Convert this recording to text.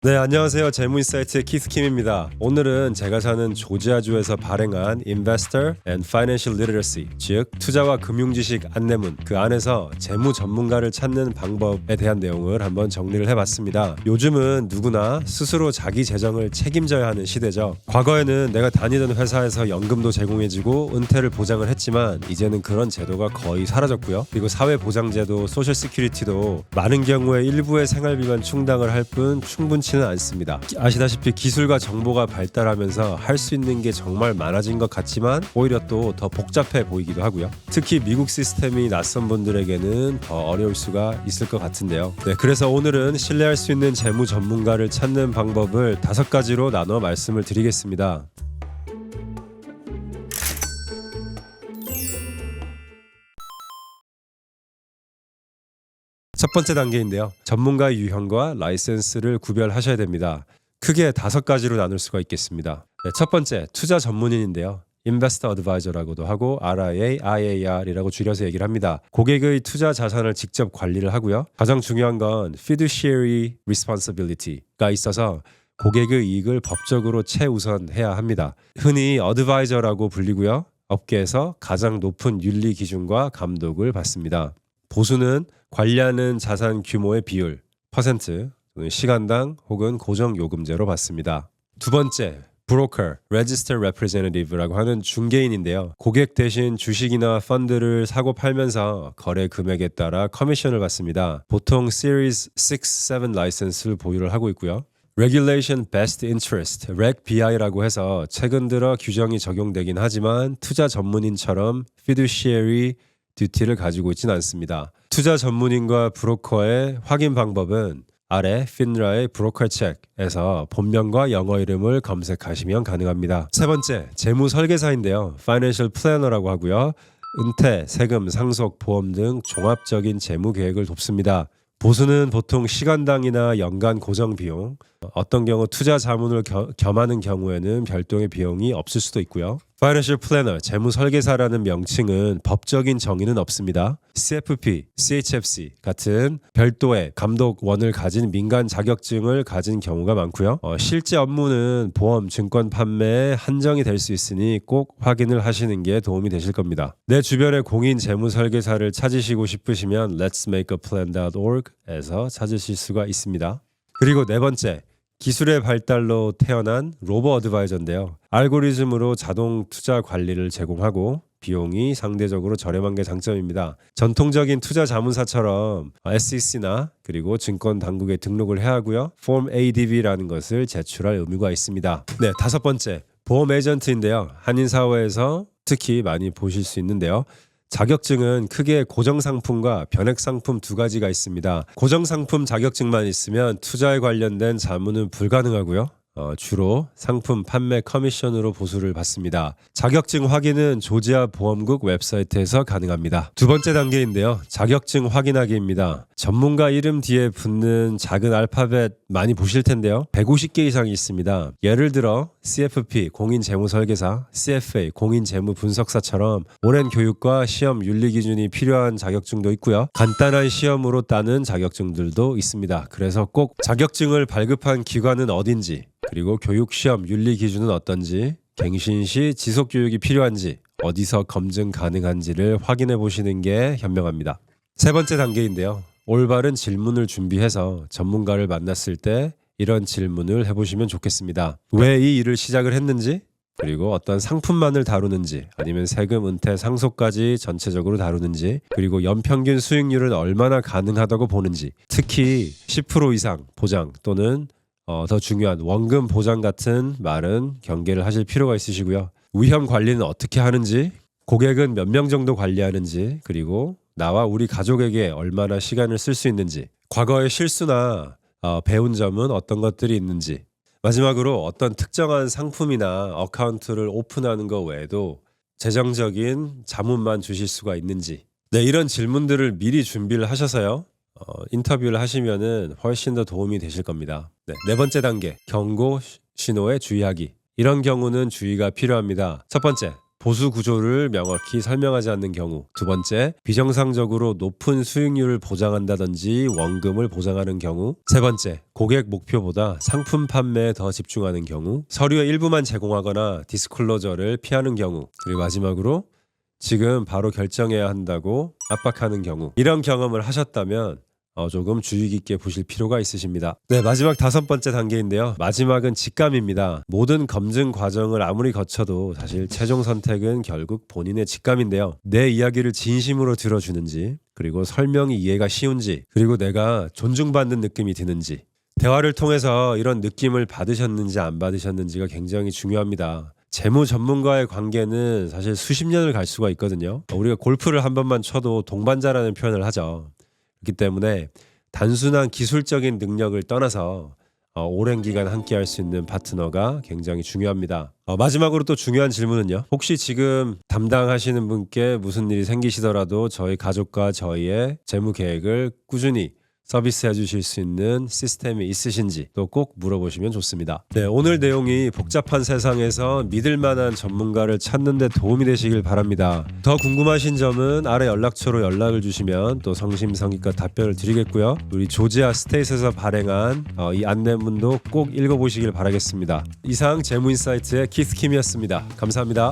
네, 안녕하세요. 재무인사이트의 키스킴입니다. 오늘은 제가 사는 조지아주에서 발행한 Investor and Financial Literacy, 즉 투자와 금융지식 안내문, 그 안에서 재무 전문가를 찾는 방법에 대한 내용을 한번 정리를 해봤습니다. 요즘은 누구나 스스로 자기 재정을 책임져야 하는 시대죠. 과거에는 내가 다니던 회사에서 연금도 제공해주고 은퇴를 보장을 했지만 이제는 그런 제도가 거의 사라졌고요. 그리고 사회보장제도, 소셜 시큐리티도 많은 경우에 일부의 생활비만 충당을 할 뿐 충분치는 않습니다. 아시다시피 기술과 정보가 발달하면서 할 수 있는 게 정말 많아진 것 같지만 오히려 또 더 복잡해 보이기도 하고요. 특히 미국 시스템이 낯선 분들에게는 더 어려울 수가 있을 것 같은데요. 네, 그래서 오늘은 신뢰할 수 있는 재무 전문가를 찾는 방법을 5가지로 나눠 말씀을 드리겠습니다. 첫 번째 단계인데요. 전문가의 유형과 라이센스를 구별하셔야 됩니다. 크게 5가지로 나눌 수가 있겠습니다. 네, 첫 번째, 투자 전문인인데요. Investor Advisor라고도 하고 RIA, IAR이라고 줄여서 얘기를 합니다. 고객의 투자 자산을 직접 관리를 하고요. 가장 중요한 건 Fiduciary Responsibility가 있어서 고객의 이익을 법적으로 최우선해야 합니다. 흔히 Advisor라고 불리고요. 업계에서 가장 높은 윤리 기준과 감독을 받습니다. 보수는 관리하는 자산 규모의 비율, 퍼센트, 시간당 혹은 고정 요금제로 받습니다. 두 번째, 브로커, Registered Representative라고 하는 중개인인데요. 고객 대신 주식이나 펀드를 사고 팔면서 거래 금액에 따라 커미션을 받습니다. 보통 Series 6, 7 라이센스를 보유를 하고 있고요. Regulation Best Interest, Reg BI라고 해서 최근 들어 규정이 적용되긴 하지만 투자 전문인처럼 Fiduciary 듀티를 가지고 있지는 않습니다. 투자 전문인과 브로커의 확인 방법은 아래 FINRA의 브로커 책에서 본명과 영어 이름을 검색하시면 가능합니다. 세 번째, 재무 설계사인데요. Financial Planner라고 하고요. 은퇴, 세금, 상속, 보험 등 종합적인 재무 계획을 돕습니다. 보수는 보통 시간당이나 연간 고정 비용, 어떤 경우 투자 자문을 겸하는 경우에는 별도의 비용이 없을 수도 있고요. Financial Planner, 재무 설계사라는 명칭은 법적인 정의는 없습니다. CFP, CHFC 같은 별도의 감독원을 가진 민간 자격증을 가진 경우가 많고요. 실제 업무는 보험, 증권 판매에 한정이 될 수 있으니 꼭 확인을 하시는 게 도움이 되실 겁니다. 내 주변에 공인 재무 설계사를 찾으시고 싶으시면 letsmakeaplan.org에서 찾으실 수가 있습니다. 그리고 네 번째, 기술의 발달로 태어난 로보 어드바이저인데요. 알고리즘으로 자동 투자 관리를 제공하고 비용이 상대적으로 저렴한 게 장점입니다. 전통적인 투자 자문사처럼 SEC나 그리고 증권 당국에 등록을 해야 하고요. Form ADV라는 것을 제출할 의무가 있습니다. 네, 5번째, 보험 에이전트인데요. 한인사회에서 특히 많이 보실 수 있는데요. 자격증은 크게 고정상품과 변액상품 2가지가 있습니다. 고정상품 자격증만 있으면 투자에 관련된 자문은 불가능하고요. 주로 상품 판매 커미션으로 보수를 받습니다. 자격증 확인은 조지아 보험국 웹사이트에서 가능합니다. 두 번째 단계인데요. 자격증 확인하기입니다. 전문가 이름 뒤에 붙는 작은 알파벳 많이 보실 텐데요. 150개 이상이 있습니다. 예를 들어 CFP, 공인재무설계사, CFA, 공인재무분석사처럼 오랜 교육과 시험 윤리 기준이 필요한 자격증도 있고요. 간단한 시험으로 따는 자격증들도 있습니다. 그래서 꼭 자격증을 발급한 기관은 어딘지, 그리고 교육시험 윤리 기준은 어떤지, 갱신 시 지속교육이 필요한지, 어디서 검증 가능한지를 확인해 보시는 게 현명합니다. 세 번째 단계인데요. 올바른 질문을 준비해서 전문가를 만났을 때 이런 질문을 해보시면 좋겠습니다. 왜 이 일을 시작을 했는지, 그리고 어떤 상품만을 다루는지, 아니면 세금, 은퇴, 상속까지 전체적으로 다루는지, 그리고 연평균 수익률은 얼마나 가능하다고 보는지, 특히 10% 이상 보장 또는 더 중요한 원금 보장 같은 말은 경계를 하실 필요가 있으시고요. 위험 관리는 어떻게 하는지, 고객은 몇 명 정도 관리하는지, 그리고 나와 우리 가족에게 얼마나 시간을 쓸 수 있는지, 과거의 실수나 배운 점은 어떤 것들이 있는지, 마지막으로 어떤 특정한 상품이나 어카운트를 오픈하는 것 외에도 재정적인 자문만 주실 수가 있는지, 네, 이런 질문들을 미리 준비를 하셔서요. 인터뷰를 하시면은 훨씬 더 도움이 되실 겁니다. 네 번째 단계, 경고 신호에 주의하기. 이런 경우는 주의가 필요합니다. 첫 번째, 보수 구조를 명확히 설명하지 않는 경우. 두 번째, 비정상적으로 높은 수익률을 보장한다든지 원금을 보장하는 경우. 세 번째, 고객 목표보다 상품 판매에 더 집중하는 경우. 서류의 일부만 제공하거나 디스클로저를 피하는 경우. 그리고 마지막으로 지금 바로 결정해야 한다고 압박하는 경우. 이런 경험을 하셨다면 조금 주의 깊게 보실 필요가 있으십니다. 네, 마지막 5번째 단계인데요. 마지막은 직감입니다. 모든 검증 과정을 아무리 거쳐도 사실 최종 선택은 결국 본인의 직감인데요. 내 이야기를 진심으로 들어주는지, 그리고 설명이 이해가 쉬운지, 그리고 내가 존중받는 느낌이 드는지, 대화를 통해서 이런 느낌을 받으셨는지 안 받으셨는지가 굉장히 중요합니다. 재무 전문가의 관계는 사실 수십 년을 갈 수가 있거든요. 우리가 골프를 한 번만 쳐도 동반자라는 표현을 하죠. 그렇기 때문에 단순한 기술적인 능력을 떠나서 오랜 기간 함께 할 수 있는 파트너가 굉장히 중요합니다. 마지막으로 또 중요한 질문은요. 혹시 지금 담당하시는 분께 무슨 일이 생기시더라도 저희 가족과 저희의 재무 계획을 꾸준히 서비스해 주실 수 있는 시스템이 있으신지 또 꼭 물어보시면 좋습니다. 네, 오늘 내용이 복잡한 세상에서 믿을 만한 전문가를 찾는 데 도움이 되시길 바랍니다. 더 궁금하신 점은 아래 연락처로 연락을 주시면 또 성심성의껏 답변을 드리겠고요. 우리 조지아 스테이트에서 발행한 이 안내문도 꼭 읽어보시길 바라겠습니다. 이상 재무인사이트의 키스킴이었습니다. 감사합니다.